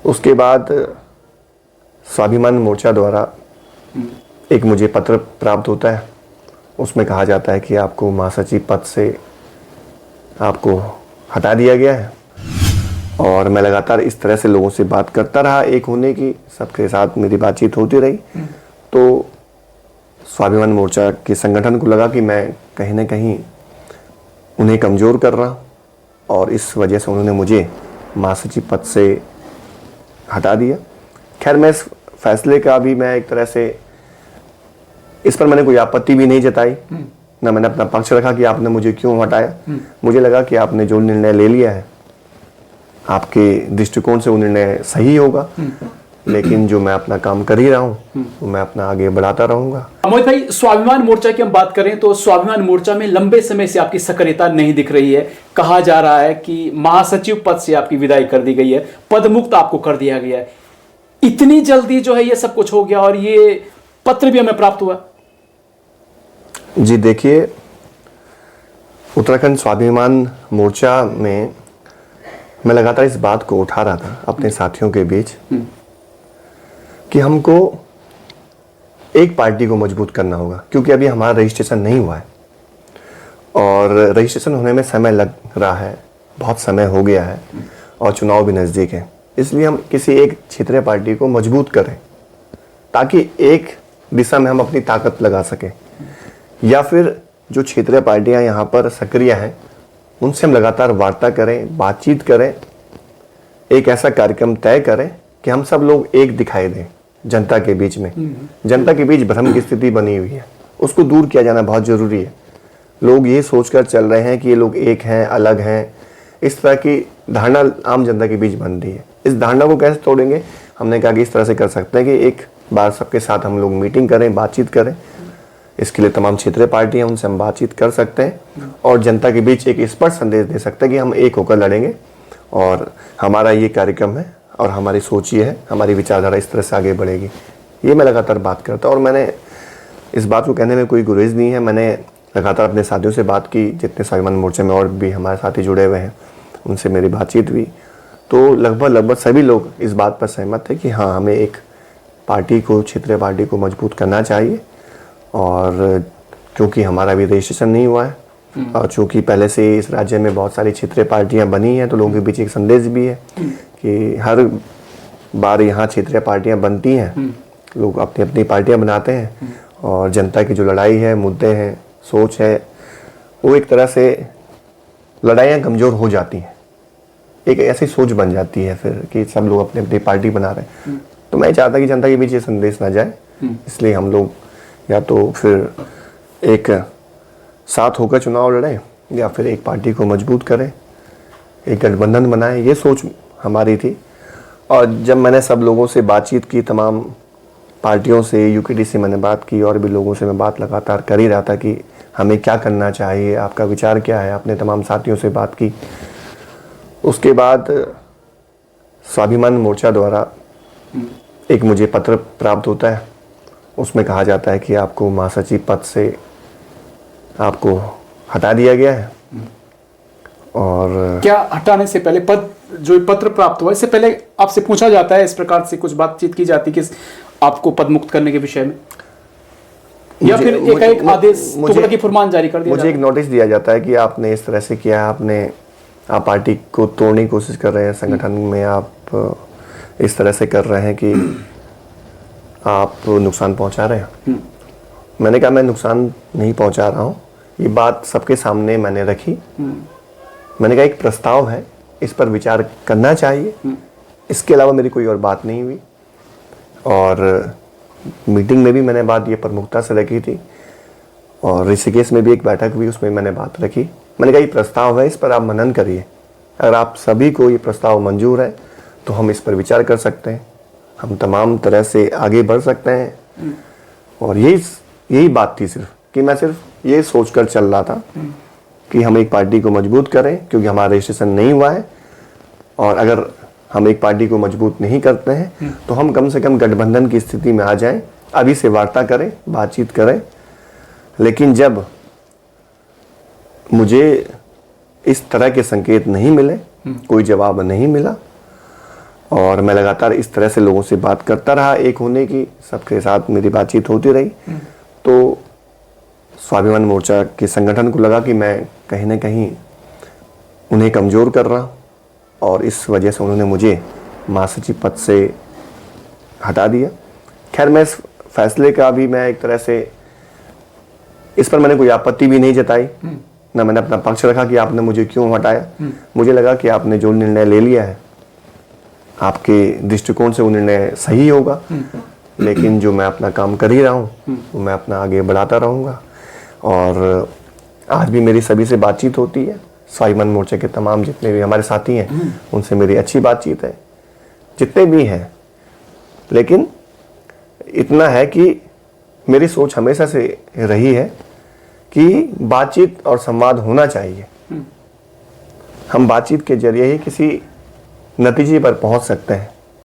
उसके बाद स्वाभिमान मोर्चा द्वारा एक मुझे पत्र प्राप्त होता है। उसमें कहा जाता है कि आपको महासचिव पद से आपको हटा दिया गया है। और मैं लगातार इस तरह से लोगों से बात करता रहा, एक होने की, सबके साथ मेरी बातचीत होती रही। तो स्वाभिमान मोर्चा के संगठन को लगा कि मैं कहीं ना कहीं उन्हें कमज़ोर कर रहा हूँ और इस वजह से उन्होंने मुझे महासचिव पद से हटा दिया। खैर, मैं इस फैसले का भी मैं एक तरह से इस पर मैंने कोई आपत्ति भी नहीं जताई, ना मैंने अपना पक्ष रखा कि आपने मुझे क्यों हटाया। मुझे लगा कि आपने जो निर्णय ले लिया है आपके दृष्टिकोण से वो निर्णय सही होगा, लेकिन जो मैं अपना काम कर ही रहा हूँ वो मैं अपना आगे बढ़ाता रहूंगा। मोहित भाई, स्वाभिमान मोर्चा की हम बात करें तो स्वाभिमान मोर्चा में लंबे समय से आपकी सक्रियता नहीं दिख रही है। कहा जा रहा है कि महासचिव पद से आपकी विदाई कर दी गई है, पदमुक्त आपको कर दिया गया है। इतनी जल्दी जो है ये सब कुछ हो गया और ये पत्र भी हमें प्राप्त हुआ। जी देखिए, उत्तराखंड स्वाभिमान मोर्चा में मैं लगातार इस बात को उठा रहा था अपने साथियों के बीच कि हमको एक पार्टी को मजबूत करना होगा, क्योंकि अभी हमारा रजिस्ट्रेशन नहीं हुआ है और रजिस्ट्रेशन होने में समय लग रहा है, बहुत समय हो गया है और चुनाव भी नज़दीक है। इसलिए हम किसी एक क्षेत्रीय पार्टी को मजबूत करें ताकि एक दिशा में हम अपनी ताकत लगा सकें, या फिर जो क्षेत्रीय पार्टियां यहाँ पर सक्रिय हैं उनसे हम लगातार वार्ता करें, बातचीत करें, एक ऐसा कार्यक्रम तय करें कि हम सब लोग एक दिखाई दें जनता के बीच में। जनता के बीच भ्रम की स्थिति बनी हुई है, उसको दूर किया जाना बहुत ज़रूरी है। लोग ये सोचकर चल रहे हैं कि ये लोग एक हैं, अलग हैं, इस तरह की धारणा आम जनता के बीच बन रही है। इस धारणा को कैसे तोड़ेंगे? हमने कहा कि इस तरह से कर सकते हैं कि एक बार सबके साथ हम लोग मीटिंग करें, बातचीत करें। इसके लिए तमाम क्षेत्रीय पार्टियां, उनसे हम बातचीत कर सकते हैं और जनता के बीच एक स्पष्ट संदेश दे सकते हैं कि हम एक होकर लड़ेंगे और हमारा ये कार्यक्रम है और हमारी सोच ये है, हमारी विचारधारा इस तरह से आगे बढ़ेगी। ये मैं लगातार बात करता हूँ और मैंने इस बात को कहने में कोई गुरेज नहीं है। मैंने लगातार अपने साथियों से बात की, जितने स्वाभिमान मोर्चे में और भी हमारे साथी जुड़े हुए हैं उनसे मेरी बातचीत हुई, तो लगभग सभी लोग इस बात पर सहमत थे कि हाँ, हमें एक पार्टी को, क्षेत्रीय पार्टी को मजबूत करना चाहिए। और क्योंकि हमारा भी रजिस्ट्रेशन नहीं हुआ है और चूँकि पहले से इस राज्य में बहुत सारी क्षेत्रीय पार्टियां बनी हैं, तो लोगों के बीच एक संदेश भी है कि हर बार यहाँ क्षेत्रीय पार्टियां बनती हैं, लोग अपनी अपनी पार्टियां बनाते हैं और जनता की जो लड़ाई है, मुद्दे हैं, सोच है, वो एक तरह से लड़ाइयाँ कमज़ोर हो जाती हैं। एक ऐसी सोच बन जाती है फिर कि सब लोग अपनी अपनी पार्टी बना रहे हैं। तो मैं चाहता कि जनता के बीच ये संदेश ना जाए, इसलिए हम लोग या तो फिर एक साथ होकर चुनाव लड़ें या फिर एक पार्टी को मजबूत करें, एक गठबंधन बनाएं। ये सोच हमारी थी। और जब मैंने सब लोगों से बातचीत की, तमाम पार्टियों से, यूकेडी से मैंने बात की और भी लोगों से मैं बात लगातार कर ही रहा था कि हमें क्या करना चाहिए, आपका विचार क्या है। अपने तमाम साथियों से बात की। उसके बाद स्वाभिमान मोर्चा द्वारा एक मुझे पत्र प्राप्त होता है। उसमें कहा जाता है कि आपको महासचिव पद से आपको हटा दिया गया है। और क्या हटाने से पहले जो पत्र प्राप्त हुआ, इससे पहले आपसे पूछा जाता है, इस प्रकार से कुछ बातचीत की जाती कि आपको पदमुक्त करने के विषय में, या फिर एक आदेश, तुगलकी फरमान जारी कर दिया? मुझे एक नोटिस दिया जाता है कि आपने इस तरह से किया है, आप पार्टी को तोड़ने की कोशिश कर रहे हैं, संगठन में आप इस तरह से कर रहे हैं कि आप नुकसान पहुंचा रहे हैं। मैंने कहा मैं नुकसान नहीं पहुंचा रहा हूं, ये बात सबके सामने मैंने रखी। मैंने कहा एक प्रस्ताव है, इस पर विचार करना चाहिए, इसके अलावा मेरी कोई और बात नहीं हुई। और मीटिंग में भी मैंने बात ये प्रमुखता से रखी थी और ऋषिकेश में भी एक बैठक हुई, उसमें मैंने बात रखी। मैंने कहा ये प्रस्ताव है, इस पर आप मनन करिए, अगर आप सभी को ये प्रस्ताव मंजूर है तो हम इस पर विचार कर सकते हैं, हम तमाम तरह से आगे बढ़ सकते हैं। और यही बात थी सिर्फ कि मैं सिर्फ ये सोचकर चल रहा था कि हम एक पार्टी को मजबूत करें, क्योंकि हमारा रजिस्ट्रेशन नहीं हुआ है और अगर हम एक पार्टी को मजबूत नहीं करते हैं तो हम कम से कम गठबंधन की स्थिति में आ जाएं, अभी से वार्ता करें, बातचीत करें। लेकिन जब मुझे इस तरह के संकेत नहीं मिले, कोई जवाब नहीं मिला और मैं लगातार इस तरह से लोगों से बात करता रहा, एक होने की, सबके साथ मेरी बातचीत होती रही। तो स्वाभिमान मोर्चा के संगठन को लगा कि मैं कहीं ना कहीं उन्हें कमज़ोर कर रहा हूँ, और इस वजह से उन्होंने मुझे महासचिव पद से हटा दिया। खैर, मैं इस फैसले का भी मैं एक तरह से, इस पर मैंने कोई आपत्ति भी नहीं जताई, ना मैंने अपना पक्ष रखा कि आपने मुझे क्यों हटाया। मुझे लगा कि आपने जो निर्णय ले लिया है, आपके दृष्टिकोण से वो निर्णय सही होगा, लेकिन जो मैं अपना काम कर ही रहा हूँ वो मैं अपना आगे बढ़ाता रहूँगा। और आज भी मेरी सभी से बातचीत होती है, स्वाभिमान मोर्चा के तमाम जितने भी हमारे साथी हैं उनसे मेरी अच्छी बातचीत है, जितने भी हैं। लेकिन इतना है कि मेरी सोच हमेशा से रही है कि बातचीत और संवाद होना चाहिए। हम बातचीत के जरिए ही किसी नतीजे पर पहुंच सकते हैं।